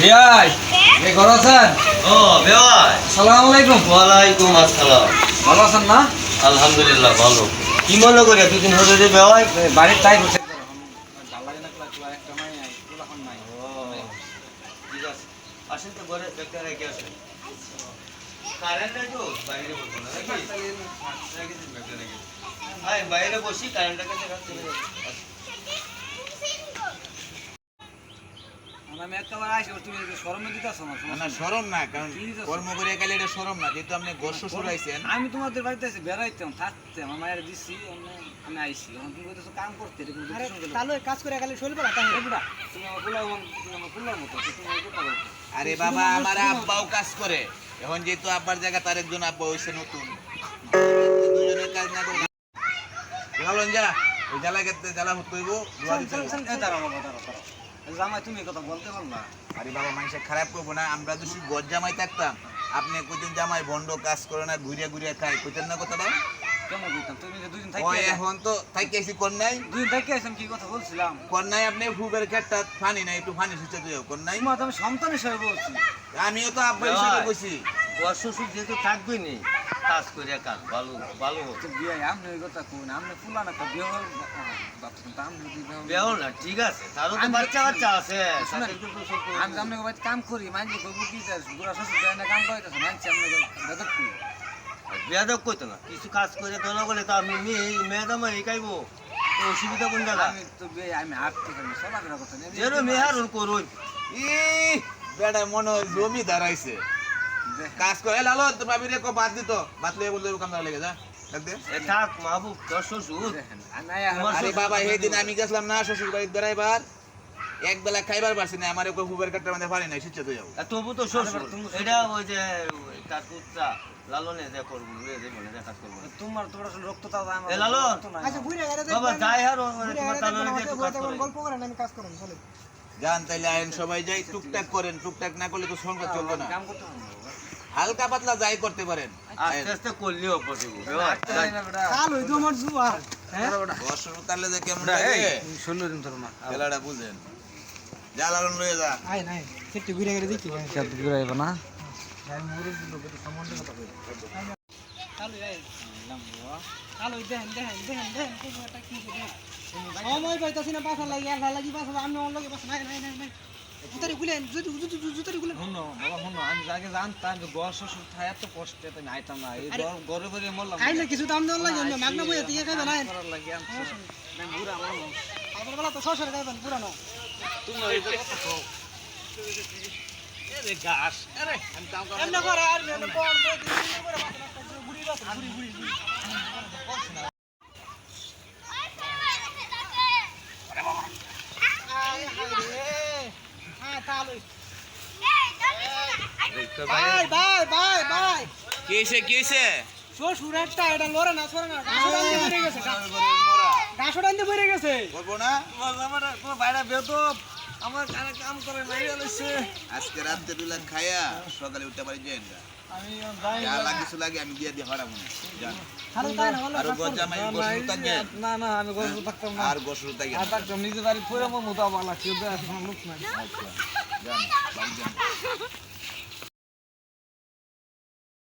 ভাই এ ঘর আছেন? ও ভাই, আসসালামু আলাইকুম। ওয়ালাইকুম আসসালাম। ভালো আছেন না? আলহামদুলিল্লাহ ভালো। কি মনে করে দুদিন হলে রে ভাই? বাড়ির তাই হচ্ছে ঠিক আছে, আসেন তো ঘরে দেখতে রেখে আসেন। কারেন্ট নাই তো বাইরে বলবো না নাকি? হ্যাঁ বাইরে বসি কারেন্টটাকে দেখাচ্ছি। আমি একবার আইসি তুমি শরমে দিতেছ না শরম না, কারণ কর্ম করে গেলে এটা শরম না, যেহেতু আপনি গোর শ্বশুর আইছেন। আমি তোমাদের বাড়িতে এসে বেড়াইতাম থাকতাম আমার মায়ের দিচ্ছি আমি আইসি এখন তুমি বলতেছো কাম করতে তাহলে কাজ করে গেলে চলবে না তাহলে তুমি আমার পোলার মতো তুমি কোথা বলতো আরে বাবা, আমার আব্বাও কাজ করে। এখন যেহেতু আব্বার জায়গা তার একজন আব্বা হইছে নতুন, দুজনের কাজ না করে ভালো যা ওই জ্বালা গেতে জ্বালা হতে হইব। জামাই তুমি কথা বলতে পারলা? আরে বাবা, মানুষে খারাপ করবো না। আমরা যদি গজ জামাই থাকতাম, আপনি কইতেন জামাই ভন্ড কাজ করে না, ঘুরিয়া ঘুরিয়া খায়, কইতেন না কথাটা? কেমন বলতাম তুমি যে দুদিন ওই থাকি এখন তো থাইকেছি কোন নাই, দুদিন থাকি আসলাম কি কথা বলছিলাম কোন নাই আপনি ফুবের খেটটা পানি নাই, একটু পানি সুচে দিও কোন নাই। তোমার তো আমি সন্তান হিসেবে বলছি আমিও তো আব্বা হিসেবে কইছি। ওর শ্বশুর যেহেতু থাকবে নি, কাজ করে কাজ ভালো ভালো হতো। তো বিয়ে আপনি ওই কথা কোন আপনি ফুলান একটা বিয়ে হল ভাবছেন তো আমি যদি বেও না ঠিক আছে, তারও তো বাচ্চা কাচ্চা আছে। শুনেন, তাদেরকে তো সব করে আমি তো আপনাকে বাড়িতে কাম করি মানছি করবো কি বুড়া শ্বশুর যায় না কাম করিতেছে মানছি আপনাকে বেদক করি বেয়াদব কইতো না, কিছু কাজ করে তো না বলে তো আমি মেয়েদ আমার একাইবো, তো অসুবিধা কোন জায়গা? আমি তো বিয়ে আমি আটকে থাকি চলাফেরা কথা নেই যেন মেহার করুন। ই বেটা মনে হয় জমি দাঁড়াইছে কাজ করে। লালো তোর ভাবি রে কো বাদ দিত, বাদ লয়ে বললে কাম লেগে যা দেখ দে। এ থাক মাহবুব, তোর শ্বশুর আরে বাবা, এই দিন আমি গেছিলাম না শ্বশুর বাড়ির বেড়াইবার, এক বেলা খাইবার পারছি না, আমার কই ফুবের কাটটা মধ্যে পারি নাই, শিচ্ছে তো যাও। তবু তো শ্বশুর এটা ওই যে তার পুত্রা লালনে যে করবো যে বলে যে কাজ করবো। তোমার তোমার আসলে রক্ত তাও আমার এ লালন, রক্ত নাই। আচ্ছা বুইরা গেলে বাবা যাই হার বুইরা তোমার গেলে তালনে যে একটু কাজ করে। গল্প করেন আমি কাজ করেন চলে জান তাইলে আইন সবাই যাই, টুকটাক করেন, টুকটাক না করলে তো সংসার চলবে না। কাম করতে হবে না। হালকা পাতলা যাই করতে পারেন। আস্তে আস্তে করলেও পড়িব তাই না বেটা? কাল হইতো আমার জুয়ার হ্যাঁ বছর তাহলে যে কেমন বেটা, এই, লাগে 16 দিন ধরে না খেলাটা বুঝেন। যা লালন লয়ে যা। আয় নাই কেটে ঘুরে গেলে দেখি খেত ঘুরাইব না কাল হই কাল হই দেখেন দেখেন দেখেন দেখেন কোন একটা কি করে সময় পাইতাছি না পাছা লাগি আর লাগি পাছা আমি অন লাগে পাছা নাই নাই নাই নাই জুতারি গুলেন জুতারি গুলেন শুনো বাবা শুনো আমি আগে জানতাম যে গড় শ্বশুর থাই এত কষ্টে তো আইতাম না এই গড়ে গড়ে মরলাম খাই না কিছু দাম দেওয়ার লাগে না মাগনা বইয়া দিয়ে খাইবে না করার লাগি আমি না বুড়া মানুষ আবার বেলা তো সরসরে খাইবেন পুরানো তুমি এই কথা কও এরে গাছ আরে আমি কাম করা এমনে করে আর এমনে কোন বই দিন করে মাথা গুড়ি বাস গুড়ি গুড়ি গুড়ি আয় হায় রে হ্যাঁ তাহলে বাই বাই বাই বাই কিসে কিসে শ্বশুরেরটা এটা লড়ে না সরে না গাছড়ান্তে বেড়ে গেছে গাছড়ান্তে বেড়ে গেছে করবো না। আমার কোন বাইরে বেতো আমার কানে কাম করে নাই আলছে আজকে রাতে দুলা খায়া সকালে উঠতে পারি যাই না, আমি যাই যা লাগে কিছু লাগে আমি দিয়ে দিয়ে হারাবো না। জান খালি তাই না আর গজামাই গোসল থাকে না না আমি গল্প থাকতাম না আর গোসল থাকে আর থাকতাম নিজে বাড়ি পরে মতো আমার লাগছে লোক নাই আচ্ছা জান বাড়ি যান।